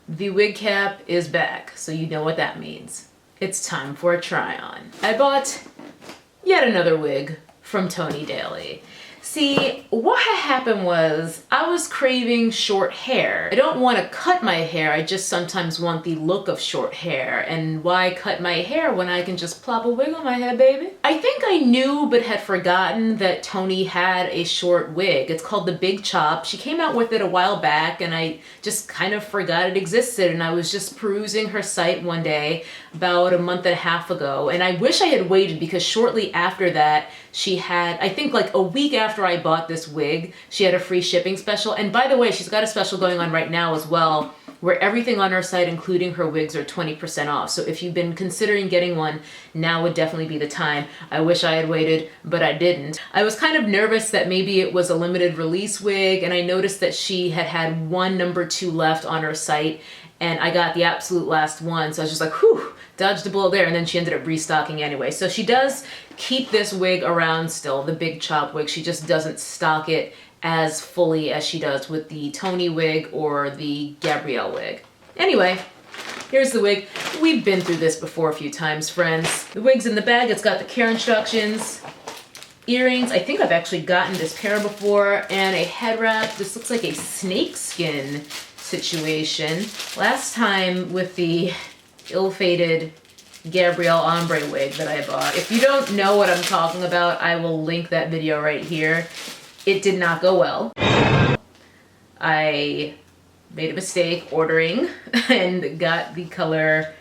The wig cap is back, so you know what that means. It's time for a try-on. I bought yet another wig from Toni Daley. See, what had happened was I was craving short hair. I don't want to cut my hair, I just sometimes want the look of short hair. And why cut my hair when I can just plop a wig on my head, baby? I think I knew but had forgotten that Toni had a short wig. It's called the Big Chop. She came out with it a while back and I just kind of forgot it existed, and I was just perusing her site one day about a month and a half ago, and I wish I had waited because shortly after that she had, I think like a week after I bought this wig, she had a free shipping special. And by the way, she's got a special going on right now as well, where everything on her site, including her wigs, are 20% off. So if you've been considering getting one, now would definitely be the time. I wish I had waited, but I didn't. I was kind of nervous that maybe it was a limited release wig, and I noticed that she had one number 2 left on her site, and I got the absolute last one. So I was just like, whew, dodged a bullet there. And then she ended up restocking anyway. So she does keep this wig around still, the Big Chop wig. She just doesn't stock it as fully as she does with the Toni wig or the Gabrielle wig. Anyway, here's the wig. We've been through this before a few times, friends. The wig's in the bag. It's got the care instructions, earrings. I think I've actually gotten this pair before, and a head wrap. This looks like a snakeskin situation. Last time with the ill-fated Gabrielle ombre wig that I bought. If you don't know what I'm talking about, I will link that video right here. It did not go well. I made a mistake ordering and got the color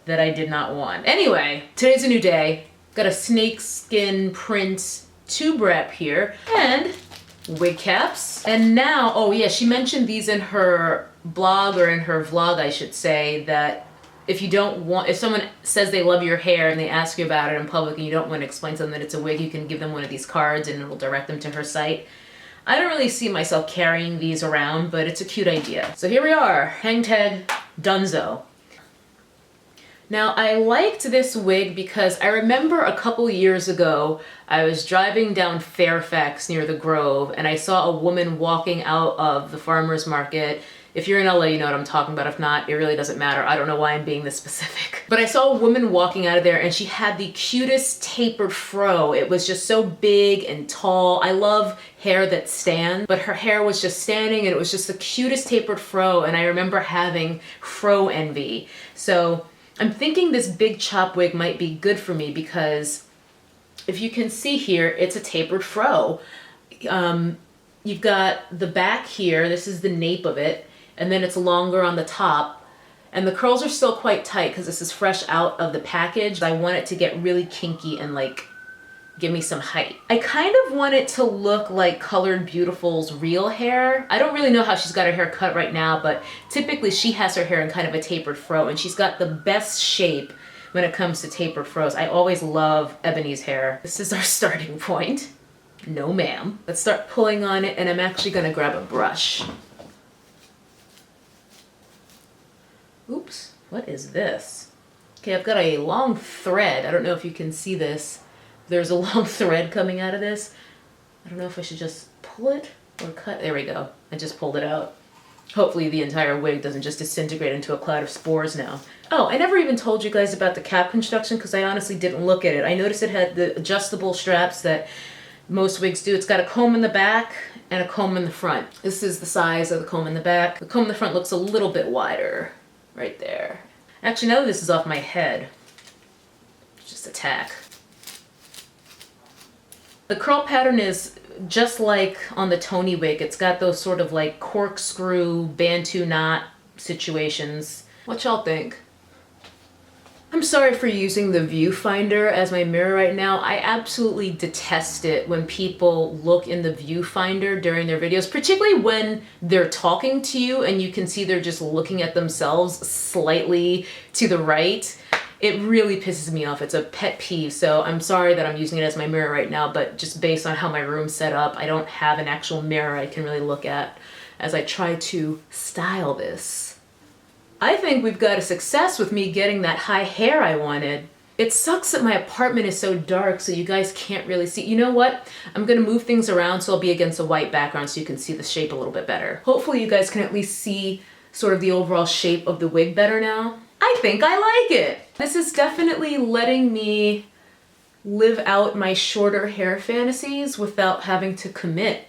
that I did not want. Anyway, today's a new day. Got a snakeskin print tube wrap here and wig caps. And now, oh yeah, she mentioned these in her blog, or in her vlog I should say, that if someone says they love your hair and they ask you about it in public and you don't want to explain to them that it's a wig, you can give them one of these cards and it'll direct them to her site. I don't really see myself carrying these around, but it's a cute idea. So here we are, hang tag dunzo. Now I liked this wig because I remember a couple years ago I was driving down Fairfax near the Grove and I saw a woman walking out of the farmer's market. If you're in LA, you know what I'm talking about. If not, it really doesn't matter. I don't know why I'm being this specific. But I saw a woman walking out of there and she had the cutest tapered fro. It was just so big and tall. I love hair that stands, but her hair was just standing and it was just the cutest tapered fro, and I remember having fro envy. So I'm thinking this Big Chop wig might be good for me because if you can see here, it's a tapered fro. You've got the back here, this is the nape of it, and then it's longer on the top, and the curls are still quite tight because this is fresh out of the package. I want it to get really kinky and like give me some height. I kind of want it to look like Colored Beautiful's real hair. I don't really know how she's got her hair cut right now, but typically she has her hair in kind of a tapered fro, and she's got the best shape when it comes to tapered fros. I always love Ebony's hair. This is our starting point. No ma'am. Let's start pulling on it, and I'm actually gonna grab a brush. Oops, what is this? Okay, I've got a long thread. I don't know if you can see this. There's a long thread coming out of this. I don't know if I should just pull it or cut. There we go. I just pulled it out. Hopefully the entire wig doesn't just disintegrate into a cloud of spores now. Oh, I never even told you guys about the cap construction because I honestly didn't look at it. I noticed it had the adjustable straps that most wigs do. It's got a comb in the back and a comb in the front. This is the size of the comb in the back. The comb in the front looks a little bit wider right there. Actually, now that this is off my head, just a tack. The curl pattern is just like on the Toni wig. It's got those sort of like corkscrew Bantu knot situations. What y'all think? I'm sorry for using the viewfinder as my mirror right now. I absolutely detest it when people look in the viewfinder during their videos, particularly when they're talking to you and you can see they're just looking at themselves slightly to the right. It really pisses me off. It's a pet peeve, so I'm sorry that I'm using it as my mirror right now, but just based on how my room's set up, I don't have an actual mirror I can really look at as I try to style this. I think we've got a success with me getting that high hair I wanted. It sucks that my apartment is so dark so you guys can't really see. You know what? I'm gonna move things around so I'll be against a white background so you can see the shape a little bit better. Hopefully you guys can at least see sort of the overall shape of the wig better now. I think I like it. This is definitely letting me live out my shorter hair fantasies without having to commit.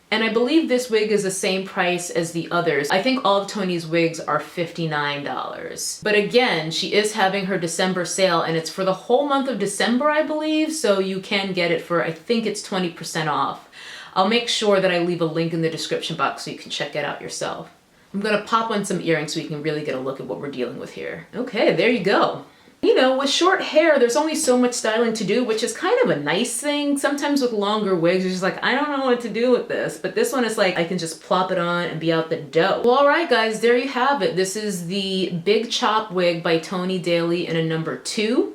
And I believe this wig is the same price as the others. I think all of Toni's wigs are $59. But again, she is having her December sale, and it's for the whole month of December, I believe, so you can get it for, I think it's 20% off. I'll make sure that I leave a link in the description box so you can check it out yourself. I'm gonna pop on some earrings so you can really get a look at what we're dealing with here. Okay, there you go. You know, with short hair, there's only so much styling to do, which is kind of a nice thing. Sometimes with longer wigs, you're just like, I don't know what to do with this. But this one is like, I can just plop it on and be out the dough. Well, all right, guys, there you have it. This is the Big Chop wig by Toni Daley in a number 2.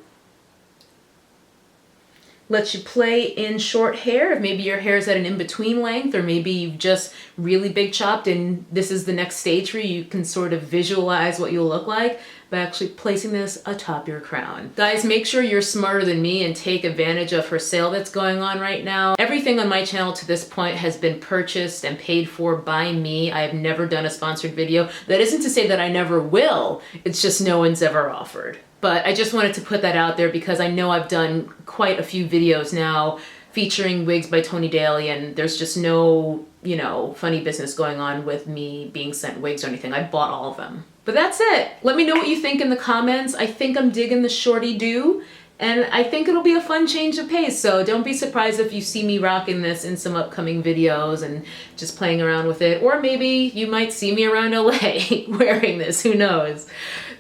Lets you play in short hair. If maybe your hair is at an in-between length, or maybe you've just really big chopped and this is the next stage for you, you can sort of visualize what you'll look like by actually placing this atop your crown. Guys, make sure you're smarter than me and take advantage of her sale that's going on right now. Everything on my channel to this point has been purchased and paid for by me. I have never done a sponsored video. That isn't to say that I never will, it's just no one's ever offered. But I just wanted to put that out there because I know I've done quite a few videos now featuring wigs by Toni Daley, and there's just no, you know, funny business going on with me being sent wigs or anything. I bought all of them. But that's it. Let me know what you think in the comments. I think I'm digging the shorty do, and I think it'll be a fun change of pace. So don't be surprised if you see me rocking this in some upcoming videos and just playing around with it. Or maybe you might see me around LA wearing this, who knows?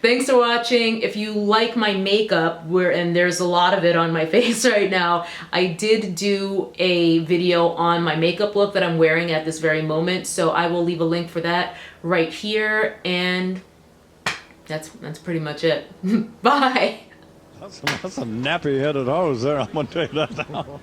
Thanks for watching. If you like my makeup, and there's a lot of it on my face right now, I did do a video on my makeup look that I'm wearing at this very moment, so I will leave a link for that right here, and that's pretty much it. Bye! That's a nappy-headed hose there, I'm gonna tell you that now.